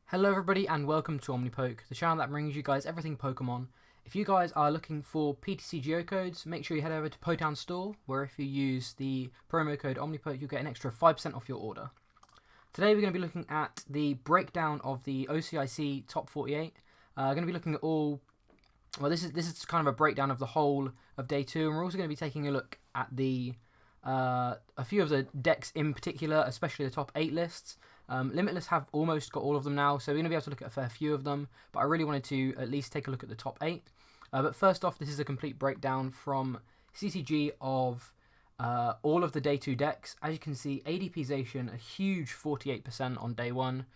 Hello everybody and welcome to OmniPoke, the channel that brings you guys everything Pokemon. If you guys are looking for PTC Geo codes, make sure you head over to Potown Store, where if you use the promo code OmniPoke, you'll get an extra 5% off your order. Today we're going to be looking at the breakdown of the OCIC top 48. Going to be looking at all. Well, this is kind of a breakdown of the whole of day 2, and we're also going to be taking a look at the a few of the decks in particular, especially the top 8 lists. Limitless have almost got all of them now, so we're going to be able to look at a fair few of them, but I really wanted to at least take a look at the top 8. But first off, this is a complete breakdown from TCG of all of the day 2 decks. As you can see, ADP Zacian, a huge 48% on day 1,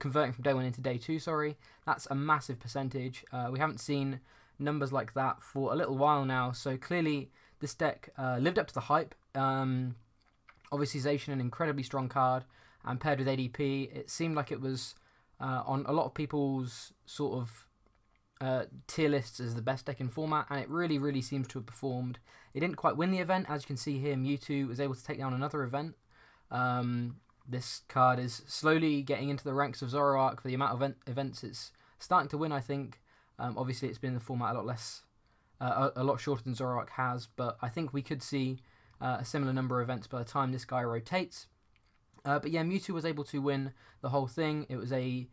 converting from day 1 into day 2, sorry. That's a massive percentage. We haven't seen numbers like that for a little while now, so clearly this deck lived up to the hype. Obviously Zacian, an incredibly strong card, and paired with ADP, it seemed like it was on a lot of people's sort of tier lists as the best deck in format, and it really seems to have performed. It didn't quite win the event. As you can see here, Mewtwo was able to take down another event. This card is slowly getting into the ranks of Zoroark for the amount of events it's starting to win, I think. Obviously, it's been in the format a lot less, a lot shorter than Zoroark has, but I think we could see a similar number of events by the time this guy rotates. But yeah, Mewtwo was able to win the whole thing. It was a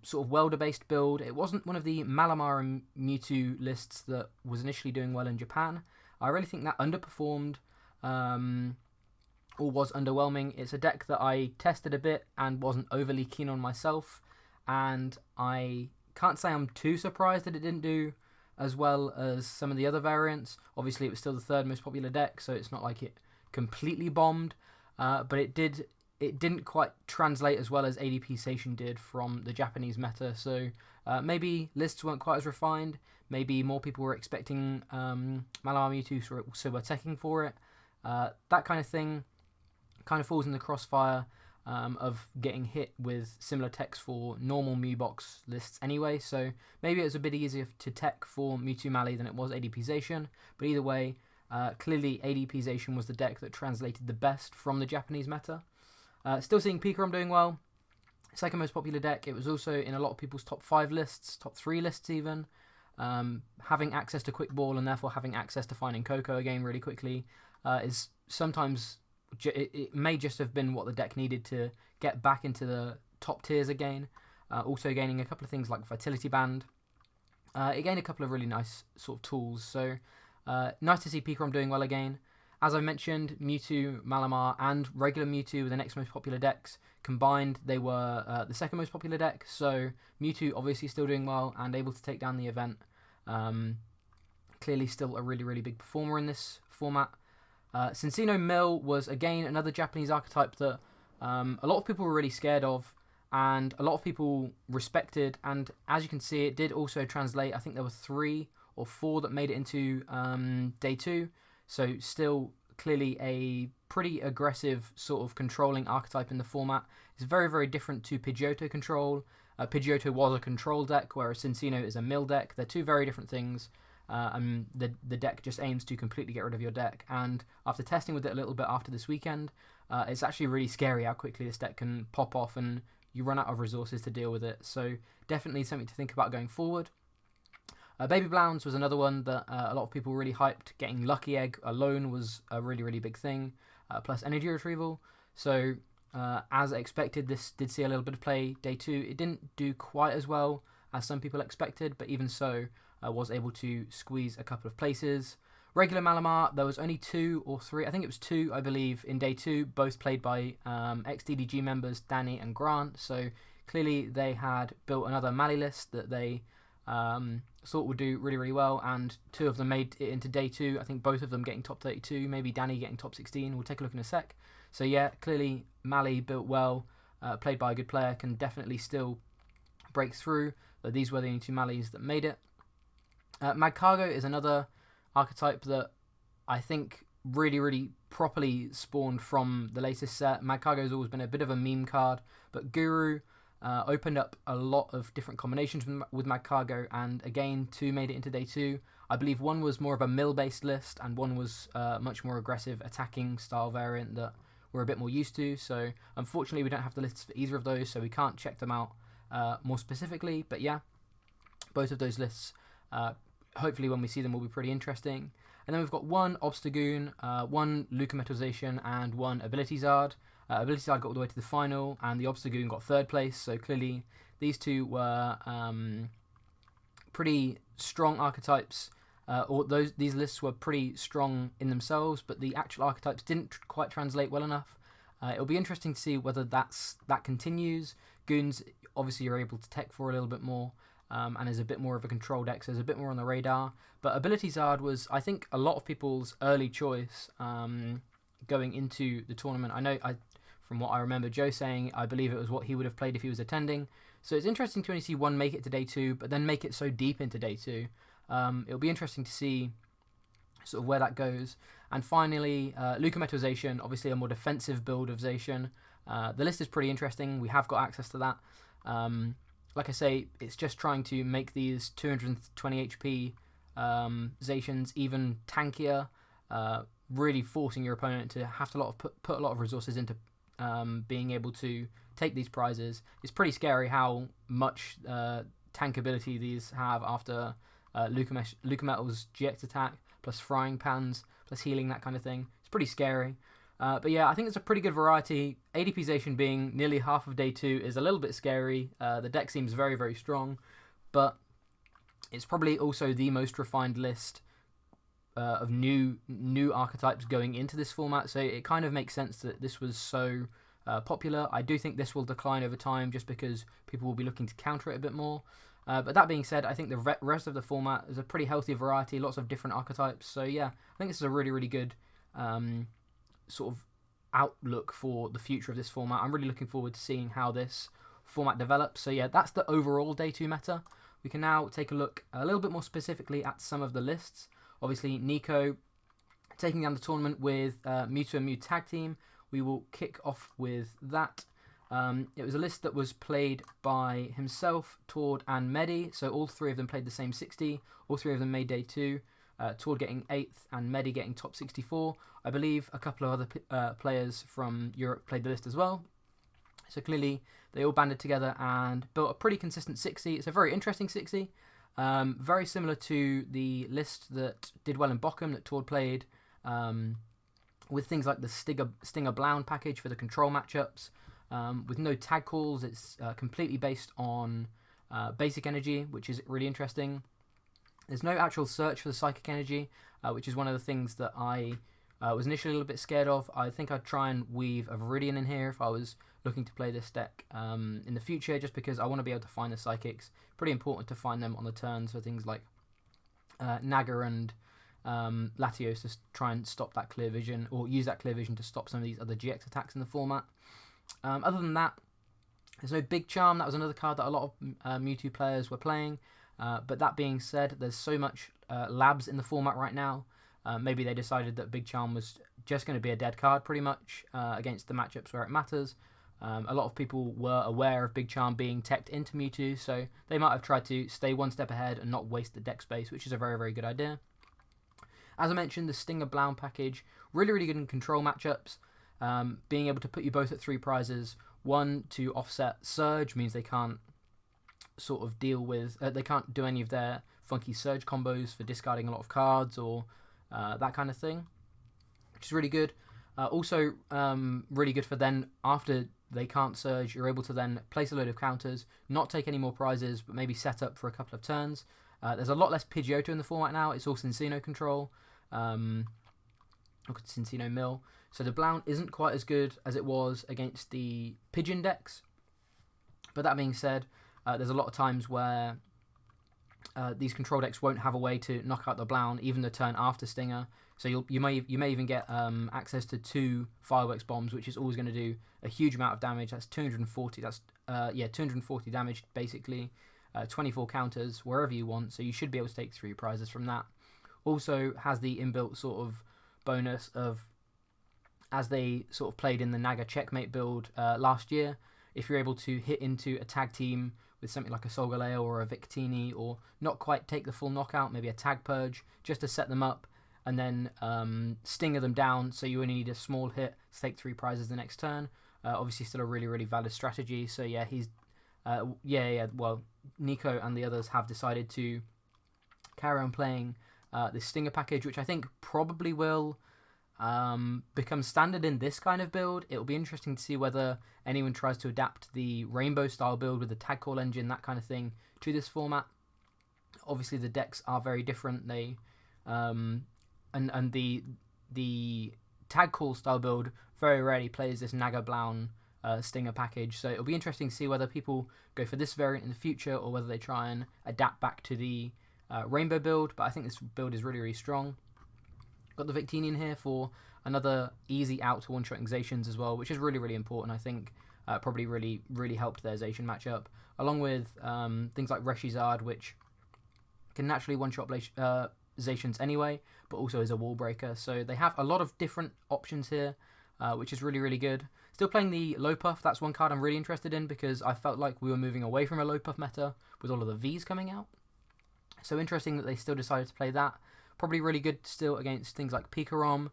sort of welder-based build. It wasn't one of the Malamar and Mewtwo lists that was initially doing well in Japan. I really think that underperformed or was underwhelming. It's a deck that I tested a bit and wasn't overly keen on myself, and I can't say I'm too surprised that it didn't do as well as some of the other variants. Obviously, it was still the third most popular deck, so it's not like it completely bombed. But it didn't quite translate as well as ADP Zacian did from the Japanese meta. So maybe lists weren't quite as refined. Maybe more people were expecting Malamar Mewtwo, so were teching for it. That kind of thing kind of falls in the crossfire of getting hit with similar techs for normal Mewbox lists anyway. So maybe it was a bit easier to tech for Mewtwo Mali than it was ADP Zacian. But either way, clearly ADP Zacian was the deck that translated the best from the Japanese meta. Still seeing Pikarom doing well. Second most popular deck. It was also in a lot of people's top 5 lists, top 3 lists even. Having access to Quick Ball and therefore having access to finding Coco again really quickly is sometimes, it may just have been what the deck needed to get back into the top tiers again. Also gaining a couple of things like Vitality Band. It gained a couple of really nice sort of tools, so nice to see Pikarom doing well again. As I mentioned, Mewtwo, Malamar, and regular Mewtwo were the next most popular decks. Combined, they were the second most popular deck, so Mewtwo obviously still doing well and able to take down the event. Clearly still a really big performer in this format. Cinccino Mill was again another Japanese archetype that a lot of people were really scared of, and a lot of people respected, and as you can see, it did also translate. I think there were 3 or 4 that made it into day 2, so still clearly a pretty aggressive sort of controlling archetype in the format. It's very different to Pidgeotto control. Pidgeotto was a control deck, whereas Cinccino is a mill deck. They're two very different things, and the deck just aims to completely get rid of your deck, and after testing with it a little bit after this weekend, it's actually really scary how quickly this deck can pop off and you run out of resources to deal with it, so definitely something to think about going forward. Baby Blounds was another one that a lot of people really hyped. Getting Lucky Egg alone was a really big thing, plus Energy Retrieval. So as expected, this did see a little bit of play day 2. It didn't do quite as well as some people expected, but even so, was able to squeeze a couple of places. Regular Malamar, there was only 2 or 3, I think it was 2, I believe, in day 2, both played by ex-DDG members Danny and Grant. So clearly they had built another Mali list that they thought would do really well, and 2 of them made it into day 2. I think both of them getting top 32, maybe Danny getting top 16. We'll take a look in a sec. So yeah, clearly Mali built well, played by a good player, can definitely still break through. These were the only 2 Malis that made it. Magcargo is another archetype that I think really properly spawned from the latest set. Magcargo's always been a bit of a meme card, but Guru opened up a lot of different combinations with Magcargo, and again 2 made it into day 2. I believe one was more of a mill-based list, and one was much more aggressive attacking style variant that we're a bit more used to. So unfortunately we don't have the lists for either of those, so we can't check them out more specifically. But yeah, both of those lists, hopefully when we see them, will be pretty interesting. And then we've got one Obstagoon, one Metal Zacian, and one Ability Zard. Ability Zard got all the way to the final, and the Obstagoon got 3rd place. So clearly these two were pretty strong archetypes. These lists were pretty strong in themselves, but the actual archetypes didn't quite translate well enough. It'll be interesting to see whether that continues. Goons, obviously, you're able to tech for a little bit more, and is a bit more of a control deck, so there's a bit more on the radar. But Ability Zard was, I think, a lot of people's early choice going into the tournament. I know, from what I remember Joe saying, I believe it was what he would have played if he was attending. So it's interesting to only see one make it to day 2, but then make it so deep into day 2. It'll be interesting to see sort of where that goes. And finally, Metal Zacian, obviously a more defensive build of Zacian. The list is pretty interesting. We have got access to that. Like I say, it's just trying to make these 220 HP Zacians even tankier, really forcing your opponent to have to put a lot of resources into being able to take these prizes. It's pretty scary how much tankability these have after Metal's GX attack, plus frying pans, plus healing, that kind of thing. It's pretty scary. But yeah, I think it's a pretty good variety. ADP Zacian being nearly half of day 2 is a little bit scary. The deck seems very, very strong, but it's probably also the most refined list of new archetypes going into this format, so it kind of makes sense that this was so popular. I do think this will decline over time just because people will be looking to counter it a bit more. But that being said, I think the rest of the format is a pretty healthy variety, lots of different archetypes. So yeah, I think this is a really, really good sort of outlook for the future of this format. I'm really looking forward to seeing how this format develops. So yeah, that's the overall day 2 meta. We can now take a look a little bit more specifically at some of the lists. Obviously, Nico taking down the tournament with Mewtwo and Mew tag team. We will kick off with that. It was a list that was played by himself, Tord, and Medi. So all 3 of them played the same 60. All 3 of them made day 2. Tord getting 8th and Medi getting top 64. I believe a couple of other players from Europe played the list as well. So clearly they all banded together and built a pretty consistent 60. It's a very interesting 60. Very similar to the list that did well in Bochum that Tord played, with things like the Stinger Blound package for the control matchups. With no tag calls, it's completely based on basic energy, which is really interesting. There's no actual search for the psychic energy, which is one of the things that I was initially a little bit scared of. I think I'd try and weave a Viridian in here if I was looking to play this deck in the future, just because I want to be able to find the psychics. Pretty important to find them on the turns for things like Naga and Latios to try and stop that clear vision, or use that clear vision to stop some of these other GX attacks in the format. Other than that, there's no Big Charm. That was another card that a lot of Mewtwo players were playing. But that being said, there's so much labs in the format right now. Maybe they decided that Big Charm was just going to be a dead card pretty much against the matchups where it matters. A lot of people were aware of Big Charm being teched into Mewtwo, so they might have tried to stay one step ahead and not waste the deck space, which is a very, very good idea. As I mentioned, the Stinger Blound package, really, really good in control matchups. Being able to put you both at 3 prizes. One, to offset Surge, means they can't sort of deal with, they can't do any of their funky Surge combos for discarding a lot of cards or that kind of thing, which is really good. Also, really good for then, after they can't Surge, you're able to then place a load of counters, not take any more prizes, but maybe set up for a couple of turns. There's a lot less Pidgeotto in the format now. It's all Cinccino control, or Cinccino Mill. So the Blound isn't quite as good as it was against the Pigeon decks. But that being said, there's a lot of times where these control decks won't have a way to knock out the Blound even the turn after Stinger. So you may even get access to 2 Fireworks Bombs, which is always going to do a huge amount of damage. That's 240. That's 240 damage basically. 24 counters wherever you want. So you should be able to take 3 prizes from that. Also has the inbuilt sort of bonus of, as they sort of played in the Naga Checkmate build last year, if you're able to hit into a tag team with something like a Solgaleo or a Victini, or not quite take the full knockout, maybe a Tag Purge, just to set them up, and then stinger them down, so you only need a small hit to take 3 prizes the next turn. Obviously still a really, really valid strategy. So yeah, he's Well, Nico and the others have decided to carry on playing this Stinger package, which I think probably will become standard in this kind of build. It will be interesting to see whether anyone tries to adapt the Rainbow style build with the tag call engine, that kind of thing, to this format. Obviously, the decks are very different. They and the tag call style build very rarely plays this Naga Blown Stinger package, so it'll be interesting to see whether people go for this variant in the future or whether they try and adapt back to the Rainbow build. But I think this build is really, really strong. Got the Victinian here for another easy out to one-shotting Zacians as well, which is really, really important. I think probably really, really helped their Zacian matchup, along with things like Reshizard, which can naturally one-shot Zacians anyway, but also is a wall breaker. So they have a lot of different options here, which is really, really good. Still playing the low puff. That's one card I'm really interested in because I felt like we were moving away from a low puff meta with all of the Vs coming out. So interesting that they still decided to play that. Probably really good still against things like Pikarom.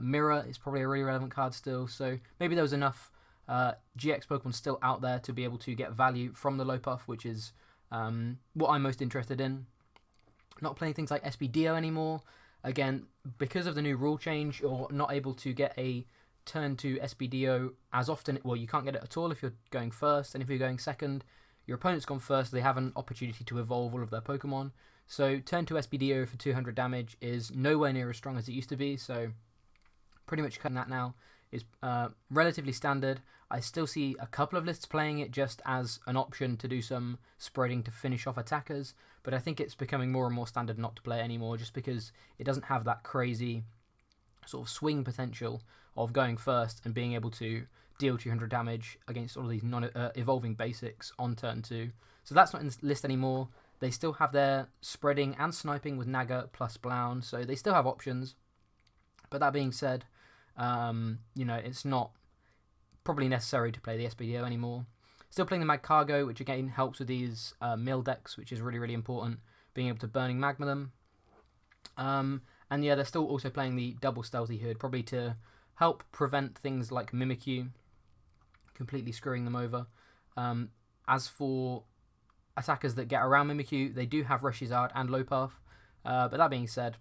Mirror is probably a really relevant card still. So maybe there was enough GX Pokemon still out there to be able to get value from the low puff, which is what I'm most interested in. Not playing things like SPDO anymore. Again, because of the new rule change, you're not able to get a turn to SPDO as often. Well, you can't get it at all if you're going first, and if you're going second, your opponent's gone first, they have an opportunity to evolve all of their Pokemon. So turn to SPDO for 200 damage is nowhere near as strong as it used to be, so pretty much cutting that now is relatively standard. I still see a couple of lists playing it just as an option to do some spreading to finish off attackers, but I think it's becoming more and more standard not to play it anymore just because it doesn't have that crazy sort of swing potential of going first and being able to deal 200 damage against all of these evolving basics on turn 2. So that's not in this list anymore. They still have their spreading and sniping with Naga plus Blown, so they still have options. But that being said, it's not probably necessary to play the SPDO anymore. Still playing the Mag Cargo, which again helps with these mill decks, which is really, really important, being able to Burning Magma them. And yeah, they're still also playing the double Stealthy Hood, probably to help prevent things like Mimikyu completely screwing them over. As for attackers that get around Mimikyu, they do have Reshizard and Low Puff. But that being said,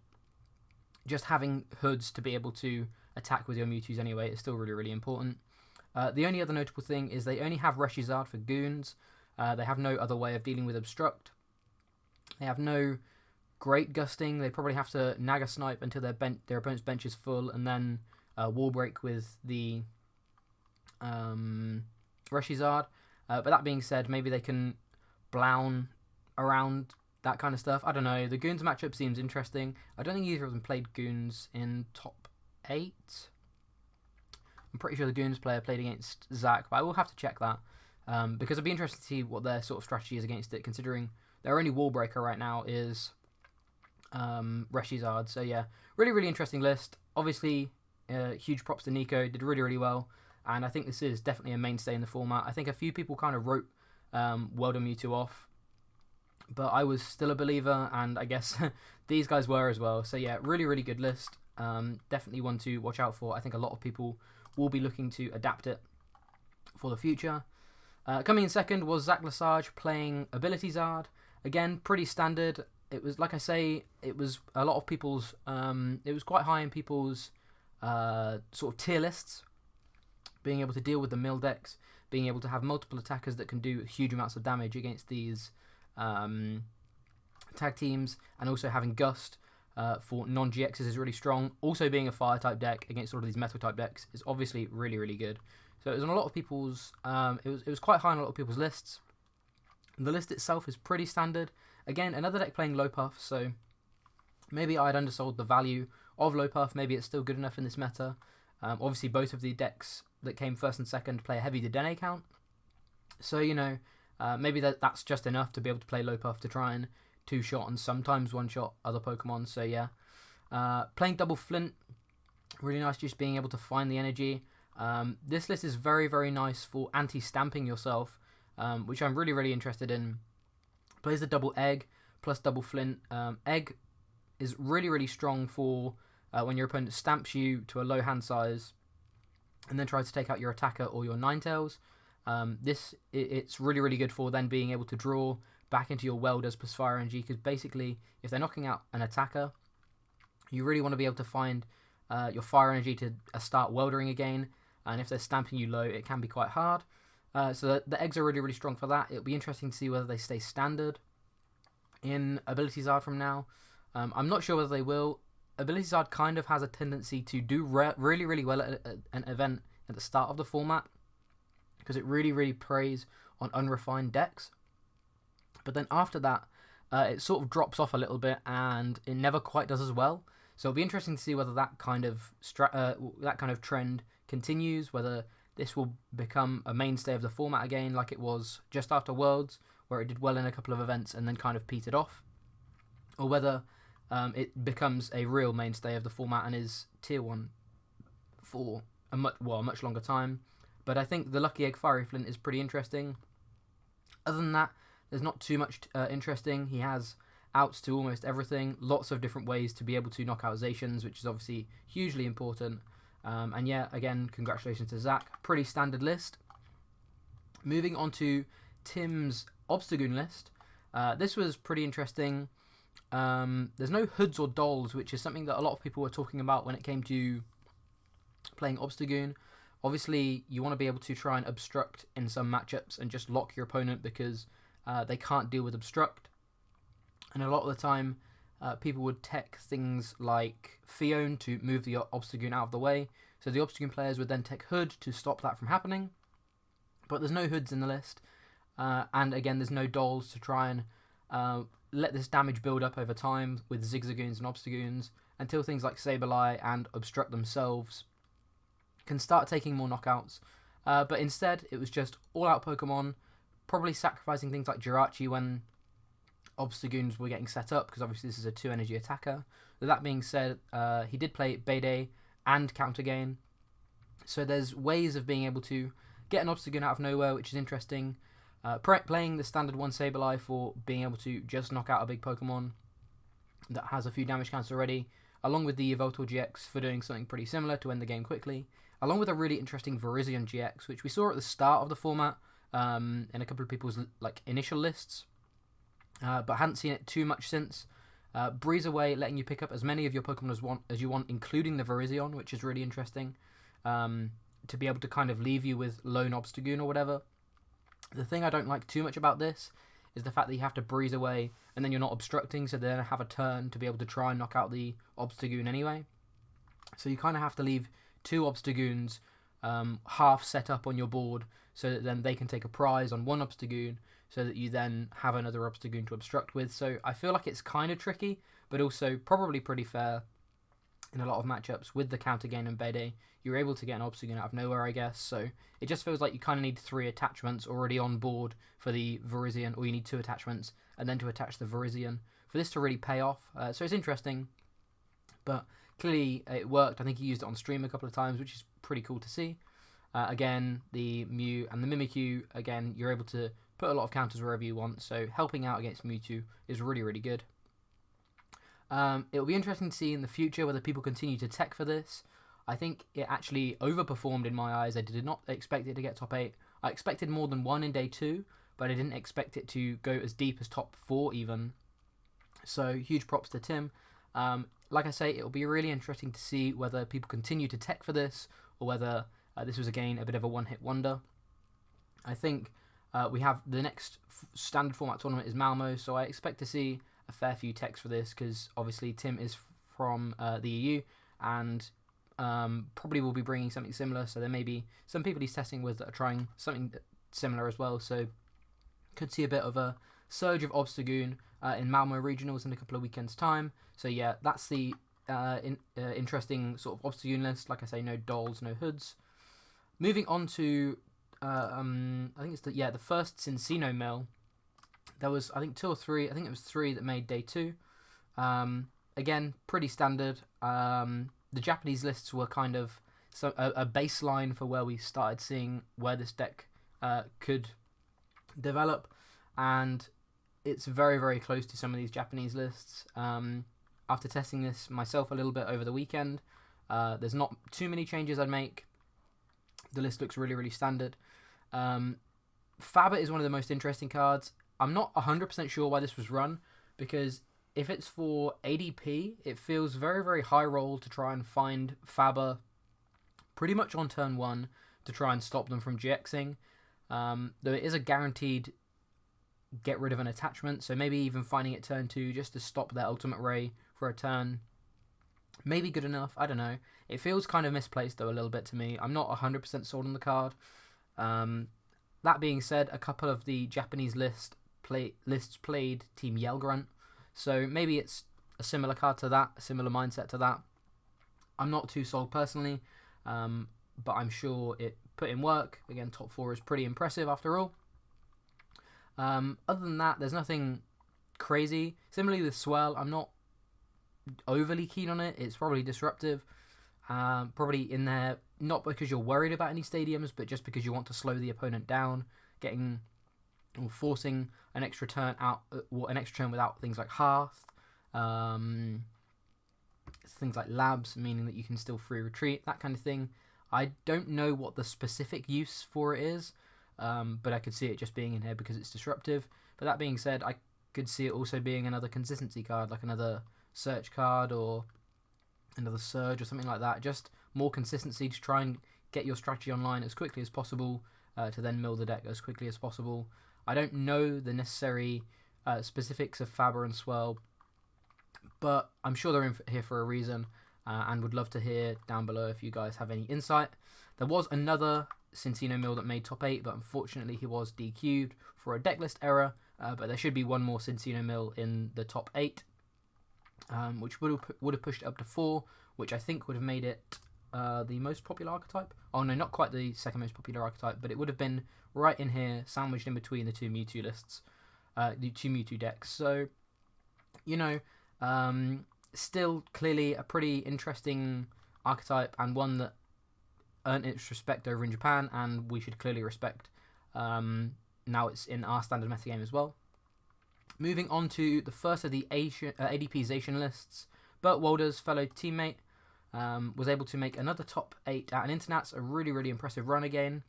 just having hoods to be able to attack with your Mewtwo's anyway is still really, really important. The only other notable thing is they only have Reshizard for goons. They have no other way of dealing with Obstruct. They have no great gusting. They probably have to Naga Snipe until their opponent's bench is full, and then Wall Break with the Reshizard. But that being said, maybe they can Blown around that kind of stuff. I don't know. The Goons matchup seems interesting. I don't think either of them played Goons in top 8. I'm pretty sure the Goons player played against Zach, but I will have to check that because I'd be interested to see what their sort of strategy is against it, considering their only wall breaker right now is Reshizard. So yeah, really, really interesting list. Obviously, huge props to Nico. Did really, really well, and I think this is definitely a mainstay in the format. I think a few people kind of wrote World of Mewtwo off, but I was still a believer, and I guess these guys were as well. So yeah, really, really good list. Definitely one to watch out for. I think a lot of people will be looking to adapt it for the future. Coming in second was Zach Lesage playing Ability Zard. Again, pretty standard. It was, like I say, it was a lot of people's, it was quite high in people's sort of tier lists. Being able to deal with the mill decks, being able to have multiple attackers that can do huge amounts of damage against these tag teams, and also having Gust for non-GXs is really strong. Also being a fire-type deck against all of these metal-type decks is obviously really, really good. So it was on a lot of people's, it was quite high on a lot of people's lists. The list itself is pretty standard. Again, another deck playing Low Puff, so maybe I'd undersold the value of Low Puff. Maybe it's still good enough in this meta. Obviously, both of the decks that came first and second play a heavy Dedenne count. So, maybe that's just enough to be able to play Low Puff to try and two-shot and sometimes one-shot other Pokemon. So, yeah. Playing Double Flint, really nice just being able to find the energy. This list is very, very nice for anti-stamping yourself, which I'm really, really interested in. Plays the Double Egg plus Double Flint. Egg is really, really strong for when your opponent stamps you to a low hand size and then tries to take out your attacker or your Ninetales. It's really good for then being able to draw back into your welders plus fire energy, because basically if they're knocking out an attacker, you really want to be able to find your fire energy to start weldering again, and if they're stamping you low, it can be quite hard. So the eggs are really strong for that. It'll be interesting to see whether they stay standard in Ability Zard from now. I'm not sure whether they will. Ability Zard kind of has a tendency to do really well at an event at the start of the format, because it really preys on unrefined decks. But then after that, it sort of drops off a little bit, and it never quite does as well. So it'll be interesting to see whether that kind of trend continues, whether this will become a mainstay of the format again, like it was just after Worlds, where it did well in a couple of events and then kind of petered off, or whether it becomes a real mainstay of the format and is tier 1 for a much longer time. But I think the Lucky Egg Fiery Flint is pretty interesting. Other than that, there's not too much interesting. He has outs to almost everything, lots of different ways to be able to knock out Zacians, which is obviously hugely important. And yeah, again, congratulations to Zach. Pretty standard list. Moving on to Tim's Obstagoon list. This was pretty interesting. There's no hoods or dolls, which is something that a lot of people were talking about when it came to playing Obstagoon. Obviously, you want to be able to try and obstruct in some matchups and just lock your opponent, because they can't deal with obstruct. And a lot of the time, people would tech things like Fion to move the Obstagoon out of the way. So the Obstagoon players would then tech Hood to stop that from happening. But there's no hoods in the list. And again, there's no dolls to try and let this damage build up over time with Zigzagoons and Obstagoons, until things like Sableye and Obstruct themselves can start taking more knockouts. But instead, it was just all-out Pokemon, probably sacrificing things like Jirachi when Obstagoons were getting set up, because obviously this is a 2-energy attacker. But that being said, he did play Bayday and Counter Gain, so there's ways of being able to get an Obstagoon out of nowhere, which is interesting. Playing the standard 1 Sableye for being able to just knock out a big Pokemon that has a few damage counts already, along with the Yveltal GX for doing something pretty similar to end the game quickly, along with a really interesting Virizion GX, which we saw at the start of the format in a couple of people's initial lists, but hadn't seen it too much since. Breeze Away, letting you pick up as many of your Pokemon as you want, including the Virizion, which is really interesting, to be able to kind of leave you with lone Obstagoon or whatever. The thing I don't like too much about this is the fact that you have to Breeze Away and then you're not obstructing, so they then have a turn to be able to try and knock out the Obstagoon anyway. So you kind of have to leave 2 Obstagoons half set up on your board, so that then they can take a prize on 1 Obstagoon, so that you then have another Obstagoon to obstruct with. So I feel like it's kind of tricky, but also probably pretty fair in a lot of matchups. With the Counter Gain and Bayday, you're able to get an Obstagoon out of nowhere, I guess. So it just feels like you kind of need 3 attachments already on board for the Virizion, or you need 2 attachments and then to attach the Virizion for this to really pay off. So it's interesting, but clearly it worked. I think he used it on stream a couple of times, which is pretty cool to see. Again, the Mew and the Mimikyu, again, you're able to put a lot of counters wherever you want, so helping out against Mewtwo is really good. It'll be interesting to see in the future whether people continue to tech for this. I think it actually overperformed in my eyes. I did not expect it to get top 8. I expected more than 1 in day 2, but I didn't expect it to go as deep as top 4 even. So huge props to Tim. Like I say, it'll be really interesting to see whether people continue to tech for this, or whether this was again a bit of a one-hit wonder. I think we have the next standard format tournament is Malmo, so I expect to see a fair few techs for this, because obviously Tim is from the EU, and probably will be bringing something similar, so there may be some people he's testing with that are trying something similar as well, so could see a bit of a surge of Obstagoon in Malmo Regionals in a couple of weekends' time. So yeah, that's the interesting sort of Obstagoon list. Like I say, no dolls, no hoods. Moving on to, I think it's the first Cinccino mill. There was, I think, 2 or 3, I think it was 3 that made day 2. Again, pretty standard. The Japanese lists were kind of a baseline for where we started seeing where this deck could develop, and it's very close to some of these Japanese lists. After testing this myself a little bit over the weekend, there's not too many changes I'd make. The list looks really standard. Faber is one of the most interesting cards. I'm not 100% sure why this was run, because if it's for ADP, it feels very, very high roll to try and find Faber pretty much on turn 1 to try and stop them from GXing. Though it is a guaranteed get rid of an attachment, so maybe even finding it turn 2 just to stop their ultimate ray for a turn. Maybe good enough, I don't know. It feels kind of misplaced though a little bit to me. I'm not 100% sold on the card. That being said, a couple of the Japanese lists played Team Yellgrunt, so maybe it's a similar card to that, a similar mindset to that. I'm not too sold personally, but I'm sure it put in work. Again, top 4 is pretty impressive after all. Other than that, there's nothing crazy. Similarly with Swell, I'm not overly keen on it. It's probably disruptive. Probably in there, not because you're worried about any stadiums, but just because you want to slow the opponent down, getting or forcing an extra turn out, an extra turn without things like Hearth, things like Labs, meaning that you can still free retreat, that kind of thing. I don't know what the specific use for it is, but I could see it just being in here because it's disruptive. But that being said, I could see it also being another consistency card, like another search card or another surge or something like that. Just more consistency to try and get your strategy online as quickly as possible, to then mill the deck as quickly as possible. I don't know the necessary specifics of Faber and Swell, but I'm sure they're here for a reason, and would love to hear down below if you guys have any insight. There was another Cinccino mill that made top 8, but unfortunately he was DQ'd for a decklist error, but there should be one more Cinccino mill in the top 8, which would have pushed it up to 4, which I think would have made it the most popular archetype. Oh no, not quite the second most popular archetype, but it would have been right in here, sandwiched in between the two Mewtwo lists, the two Mewtwo decks. So, you know, still clearly a pretty interesting archetype, and one that earned its respect over in Japan, and we should clearly respect. Now it's in our standard metagame as well. Moving on to the first of the ADP Zacian lists, Bert Walder's fellow teammate was able to make another top 8 at an Internats, a really, really impressive run again.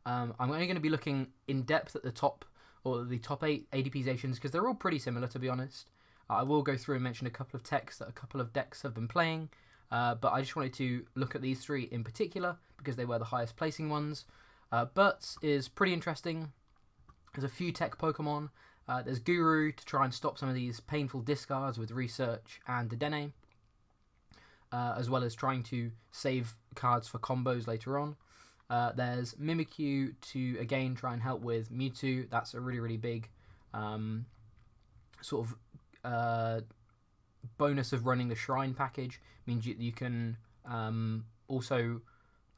I'm only going to be looking in depth at the top 8 ADP Zacians because they're all pretty similar, to be honest. I will go through and mention a couple of techs that a couple of decks have been playing, but I just wanted to look at these 3 in particular because they were the highest placing ones. Bert's is pretty interesting. There's a few tech Pokemon. There's Guru to try and stop some of these painful discards with Research and Dedenne, as well as trying to save cards for combos later on. There's Mimikyu to, again, try and help with Mewtwo. That's a really, really big sort of bonus of running the Shrine package. Means you can also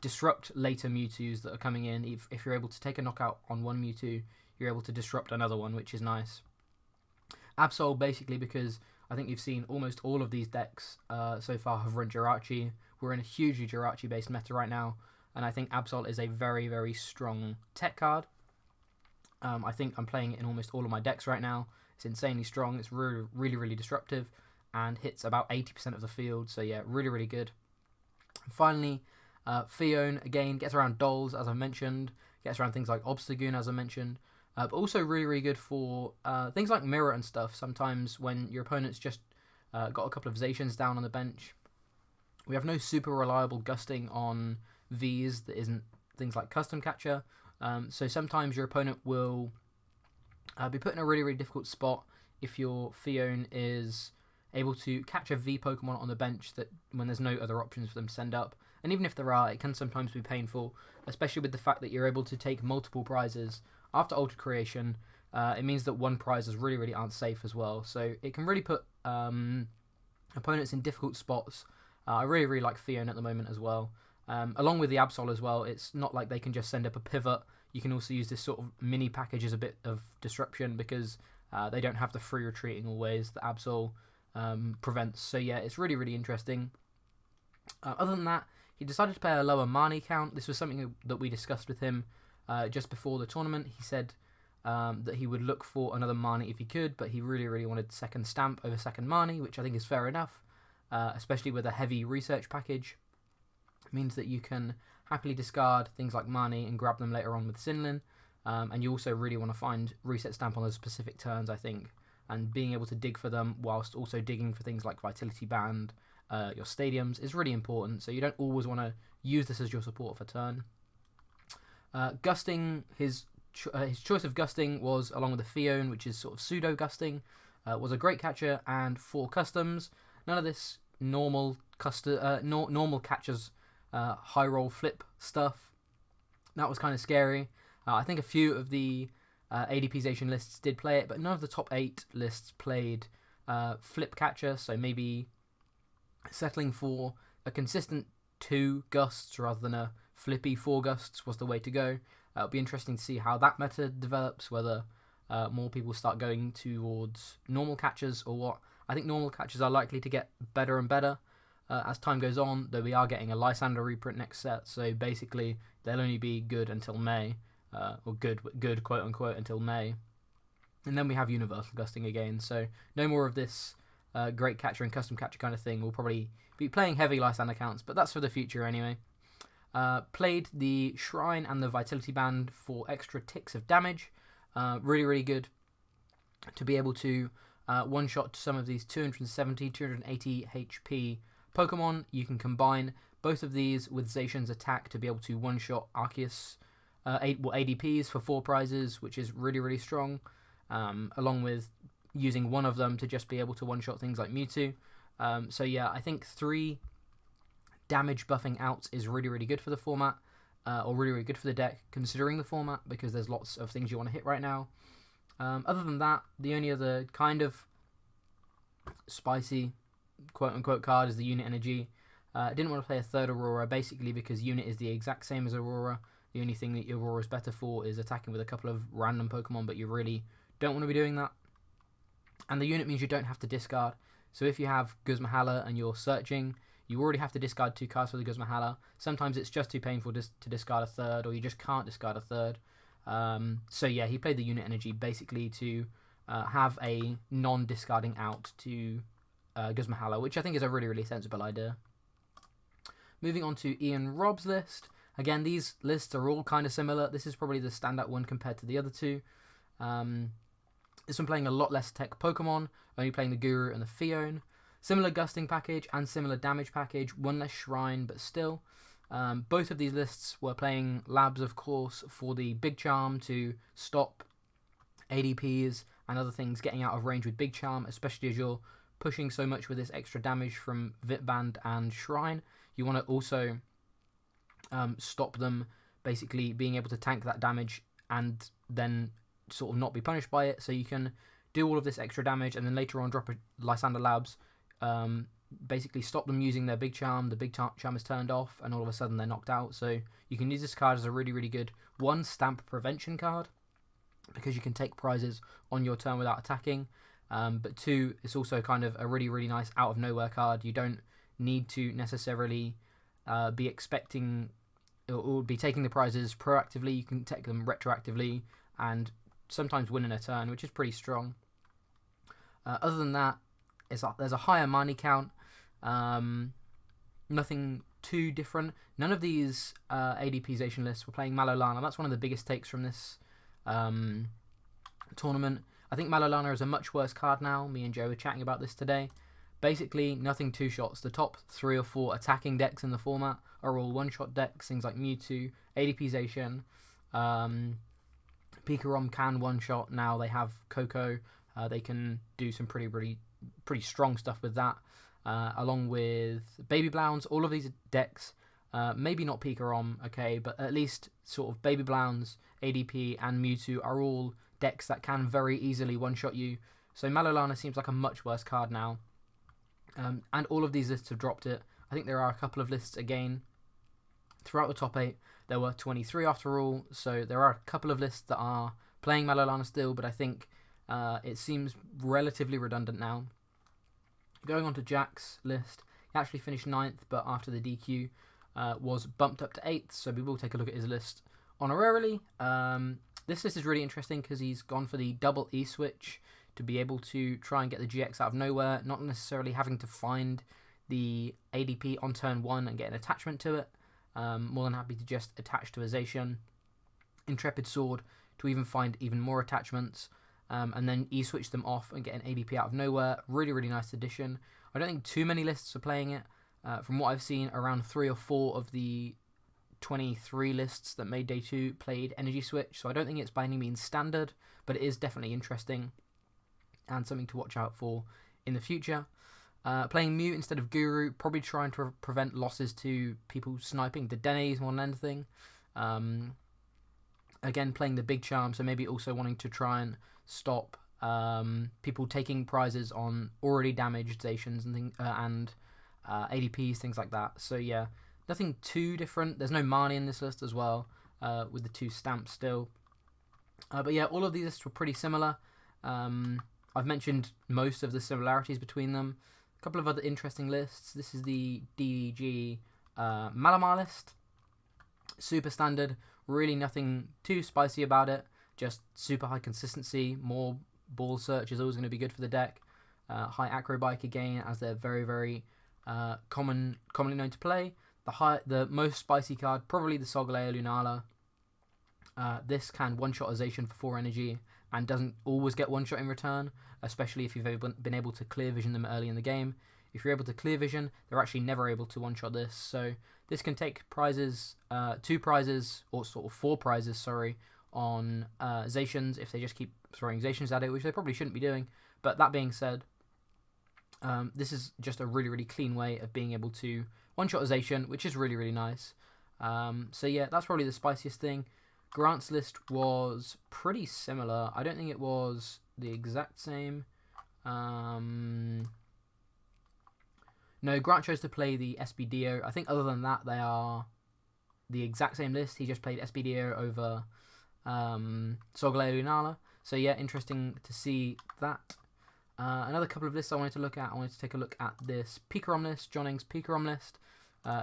disrupt later Mewtwo's that are coming in. If you're able to take a knockout on one Mewtwo, you're able to disrupt another one, which is nice. Absol, basically, because I think you've seen almost all of these decks so far have run Jirachi. We're in a hugely Jirachi-based meta right now, and I think Absol is a very, very strong tech card. I think I'm playing it in almost all of my decks right now. It's insanely strong. It's really, really, really disruptive, and hits about 80% of the field. So yeah, really, really good. And finally, Fion, again, gets around Dolls, as I mentioned. Gets around things like Obstagoon, as I mentioned. But also really, really good for things like Mirror and stuff. Sometimes when your opponent's just got a couple of Zacians down on the bench. We have no super reliable gusting on Vs that isn't things like Custom Catcher. So sometimes your opponent will be put in a really, really difficult spot if your Fion is able to catch a V Pokemon on the bench that when there's no other options for them to send up. And even if there are, it can sometimes be painful, especially with the fact that you're able to take multiple prizes after Ultra Creation. It means that one prizes really, really aren't safe as well. So it can really put opponents in difficult spots. I really, really like Fion at the moment as well. Along with the Absol as well, it's not like they can just send up a pivot. You can also use this sort of mini package as a bit of disruption because they don't have the free retreating always that Absol prevents. So yeah, it's really, really interesting. Other than that, he decided to play a lower Mani count. This was something that we discussed with him just before the tournament. He said that he would look for another Mani if he could, but he really, really wanted second Stamp over second Mani, which I think is fair enough, especially with a heavy research package. It means that you can happily discard things like Mani and grab them later on with Sinlin. And you also really want to find Reset Stamp on those specific turns, I think, and being able to dig for them whilst also digging for things like Vitality Band, your stadiums, is really important. So you don't always want to use this as your support for turn. Gusting, his choice of Gusting was, along with the Fion, which is sort of pseudo Gusting, was a great catcher and 4 customs. None of this normal catchers high roll flip stuff. That was kind of scary. I think a few of the ADP Zacian lists did play it, but none of the top 8 lists played flip catcher, so maybe settling for a consistent 2 gusts rather than a flippy 4 gusts was the way to go. It'll be interesting to see how that method develops, whether more people start going towards normal catchers or what. I think normal catchers are likely to get better and better as time goes on, though we are getting a Lysander reprint next set, so basically they'll only be good until May, or good quote unquote until May. And then we have Universal Gusting again, so no more of this great catcher and custom catcher kind of thing. We'll probably be playing heavy Lysander counts, but that's for the future anyway. Played the Shrine and the Vitality Band for extra ticks of damage. Really, really good to be able to one-shot some of these 270, 280 HP Pokemon. You can combine both of these with Zacian's attack to be able to one-shot Arceus ADPs for 4 prizes, which is really, really strong, along with using one of them to just be able to one-shot things like Mewtwo. So yeah, I think 3 damage buffing outs is really, really good for the format, or really, really good for the deck, considering the format, because there's lots of things you want to hit right now. Other than that, the only other kind of spicy quote-unquote card is the Unit Energy. I didn't want to play a third Aurora, basically because Unit is the exact same as Aurora. The only thing that Aurora is better for is attacking with a couple of random Pokemon, but you really don't want to be doing that. And the Unit means you don't have to discard. So if you have Guzmahala and you're searching, you already have to discard 2 cards for the Guzmahala. Sometimes it's just too painful to discard a third, or you just can't discard a third. So yeah, he played the Unit Energy basically to have a non-discarding out to Guzmahala, which I think is a really, really sensible idea. Moving on to Ian Robb's list. Again, these lists are all kind of similar. This is probably the standout one compared to the other 2. This one playing a lot less tech Pokemon, only playing the Guru and the Fion. Similar Gusting package and similar damage package, 1 less Shrine, but still. Both of these lists were playing Labs, of course, for the Big Charm to stop ADPs and other things getting out of range with Big Charm, especially as you're pushing so much with this extra damage from Vit Band and Shrine. You want to also stop them basically being able to tank that damage and then sort of not be punished by it. So you can do all of this extra damage and then later on drop a Lysander Labs, basically stop them using their Big Charm. The Big Charm is turned off and all of a sudden they're knocked out. So you can use this card as a really, really good 1 stamp prevention card, because you can take prizes on your turn without attacking. But 2, it's also kind of a really, really nice out of nowhere card. You don't need to necessarily be expecting or be taking the prizes proactively. You can take them retroactively and sometimes win in a turn, which is pretty strong. Other than that, there's a higher money count. Nothing too different. None of these ADP Zacian lists were playing Malolana. That's one of the biggest takes from this tournament. I think Malolana is a much worse card now. Me and Joe were chatting about this today. Basically, nothing 2-shots. The top 3 or 4 attacking decks in the format are all 1-shot decks. Things like Mewtwo, ADP Zacian, Pikarom can 1-shot. Now they have Coco. They can do some pretty strong stuff with that. Along with Baby Blounds, all of these decks, maybe not Pikarom, okay, but at least sort of Baby Blounds, ADP, and Mewtwo are all decks that can very easily one-shot you. So Malolana seems like a much worse card now. And all of these lists have dropped it. I think there are a couple of lists again. Throughout the top 8, there were 23 after all, so there are a couple of lists that are playing Malolana still, but I think it seems relatively redundant now. Going on to Jack's list, he actually finished 9th, but after the DQ was bumped up to 8th, so we will take a look at his list honorarily. This list is really interesting because he's gone for the double E switch to be able to try and get the GX out of nowhere, not necessarily having to find the ADP on turn 1 and get an attachment to it. more than happy to just attach to a Zacian. Intrepid Sword to even find even more attachments, and then E-switch them off and get an ADP out of nowhere. Really, really nice addition. I don't think too many lists are playing it. From what I've seen, around 3 or 4 of the 23 lists that made Day 2 played Energy Switch, so I don't think it's by any means standard, but it is definitely interesting and something to watch out for in the future. Playing Mew instead of Guru, probably trying to prevent losses to people sniping the Denes more than anything. Again, playing the Big Charm, so maybe also wanting to try and stop people taking prizes on already damaged Zacians and ADPs, things like that. So yeah, nothing too different. There's no Marnie in this list as well, with the 2 stamps still. But yeah, all of these lists were pretty similar. I've mentioned most of the similarities between them. A couple of other interesting lists. This is the DG Malamar list. Super standard. Really nothing too spicy about it. Just super high consistency. More ball search is always going to be good for the deck. High acrobike again, as they're very, very commonly known to play. The most spicy card, probably the Solgaleo Lunala. This can one-shot a Zacian for 4 energy and doesn't always get one-shot in return, especially if you've been able to clear vision them early in the game. If you're able to clear vision, they're actually never able to one-shot this. So this can take prizes, 2 prizes, or sort of 4 prizes, sorry, on Zacians if they just keep throwing Zacians at it, which they probably shouldn't be doing. But that being said, this is just a really, really clean way of being able to one-shot a Zacian, which is really, really nice. So yeah, that's probably the spiciest thing. Grant's list was pretty similar. I don't think it was the exact same. No, Grant chose to play the SBDO. I think other than that, they are the exact same list. He just played SBDO over Solgaleo Lunala. So yeah, interesting to see that. Another couple of lists I wanted to look at. I wanted to take a look at this Pikarom list, John Ing's Pikarom list.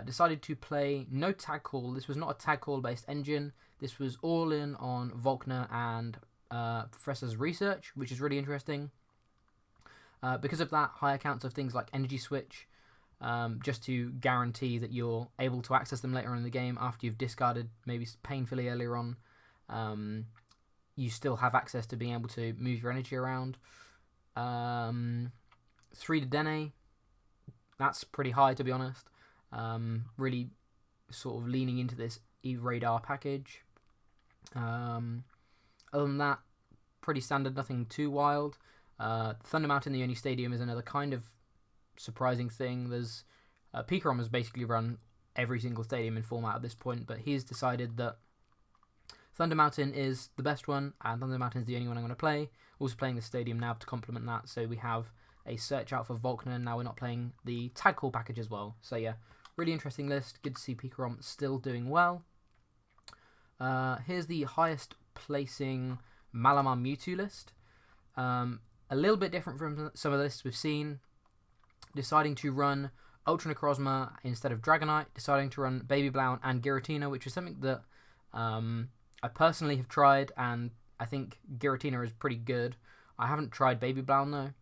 Decided to play no tag call. This was not a tag call based engine. This was all in on Volkner and Professor's research, which is really interesting. Because of that, higher counts of things like Energy Switch, just to guarantee that you're able to access them later on in the game after you've discarded maybe painfully earlier on. You still have access to being able to move your energy around. 3 to Dene, that's pretty high to be honest. Really sort of leaning into this radar package. Other than that, pretty standard, nothing too wild. Thunder Mountain, the only stadium, is another kind of surprising thing. There's Pikarom has basically run every single stadium in format at this point, but he's decided that Thunder Mountain is the best one, and Thunder Mountain is the only one I'm going to play. Also playing the stadium now to complement that, so we have a search out for Volkner, and now we're not playing the tag call package as well. So yeah, really interesting list. Good to see Pikarom still doing well. Here's the highest placing Malamar Mewtwo list. A little bit different from some of the lists we've seen. Deciding to run Ultra Necrozma instead of Dragonite. Deciding to run Baby Blown and Giratina, which is something that I personally have tried, and I think Giratina is pretty good. I haven't tried Baby Blown though.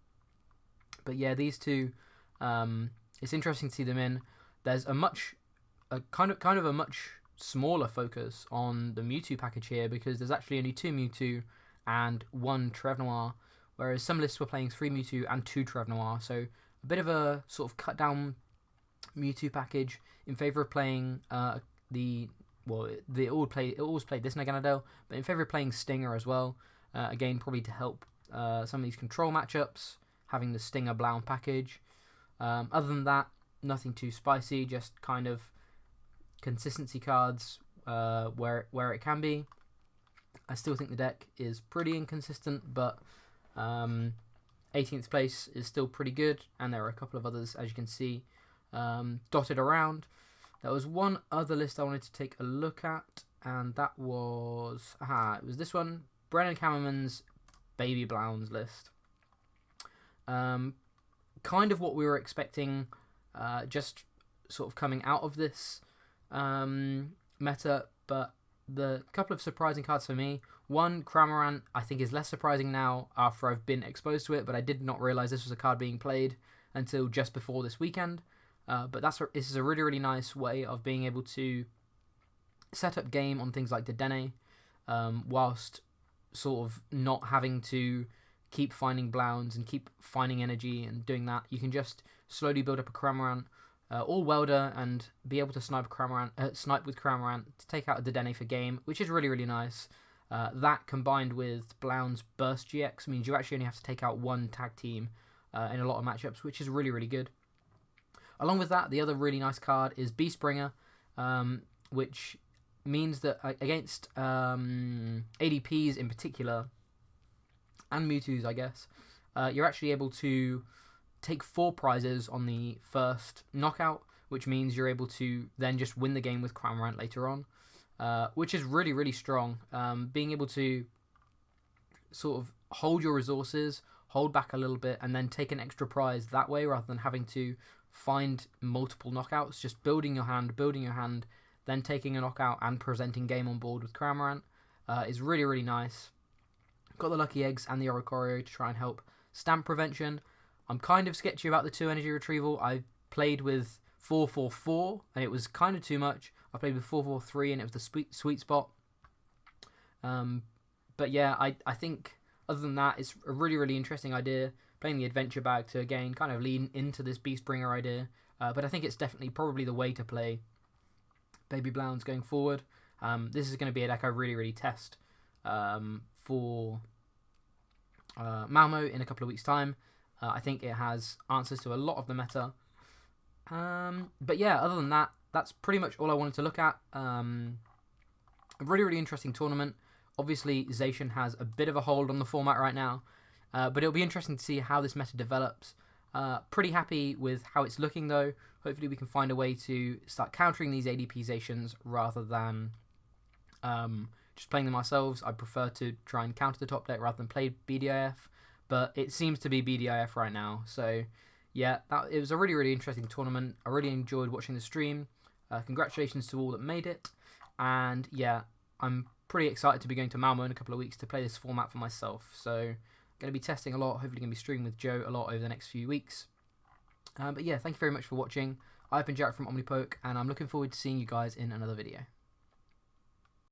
But yeah, these two, it's interesting to see them in. There's a kind of a much smaller focus on the Mewtwo package here, because there's actually only 2 Mewtwo and 1 Trevnoir, whereas some lists were playing 3 Mewtwo and 2 Trevnoir, so a bit of a sort of cut down Mewtwo package in favour of playing it always played this Naganadel, but in favour of playing Stinger as well, again probably to help some of these control matchups, having the Stinger Blown package. Other than that, nothing too spicy, just kind of consistency cards where it can be. I still think the deck is pretty inconsistent, but 18th place is still pretty good, and there are a couple of others, as you can see, dotted around. There was one other list I wanted to take a look at, and that was it was this one, Brennan Kammerman's Baby Blowns list. Kind of what we were expecting, just sort of coming out of this meta, but the couple of surprising cards for me. One, Cramorant, I think is less surprising now after I've been exposed to it, but I did not realise this was a card being played until just before this weekend. But this is a really, really nice way of being able to setup game on things like Dedenne, whilst sort of not having to keep finding Blounds and keep finding energy and doing that. You can just slowly build up a Cramorant or Welder and be able to snipe with Cramorant to take out a Dedenne for game, which is really, really nice. That combined with Blound's Burst GX means you actually only have to take out one tag team in a lot of matchups, which is really, really good. Along with that, the other really nice card is Beastbringer, which means that against ADPs in particular, and Mewtwo's, I guess, you're actually able to take 4 prizes on the first knockout, which means you're able to then just win the game with Cramorant later on, which is really, really strong. Being able to sort of hold your resources, hold back a little bit, and then take an extra prize that way rather than having to find multiple knockouts, just building your hand, then taking a knockout and presenting game on board with Cramorant is really, really nice. Got the Lucky Eggs and the Oricorio to try and help stamp prevention. I'm kind of sketchy about the 2 energy retrieval. I played with 4-4-4 and it was kind of too much. I played with 4-4-3 and it was the sweet spot. But yeah, I think other than that, it's a really, really interesting idea. Playing the adventure bag to again kind of lean into this Beastbringer idea. But I think it's definitely probably the way to play Baby Blounds going forward. This is going to be a deck I really, really test for Malmo in a couple of weeks' time. I think it has answers to a lot of the meta. But yeah, other than that, that's pretty much all I wanted to look at. A really, really interesting tournament. Obviously, Zacian has a bit of a hold on the format right now. But it'll be interesting to see how this meta develops. Pretty happy with how it's looking, though. Hopefully we can find a way to start countering these ADP Zacians rather than just playing them ourselves. I prefer to try and counter the top deck rather than play BDIF. But it seems to be BDIF right now. So, yeah, it was a really, really interesting tournament. I really enjoyed watching the stream. Congratulations to all that made it. And, yeah, I'm pretty excited to be going to Malmo in a couple of weeks to play this format for myself. So, going to be testing a lot. Hopefully going to be streaming with Joe a lot over the next few weeks. But, yeah, thank you very much for watching. I've been Jack from OmniPoke, and I'm looking forward to seeing you guys in another video.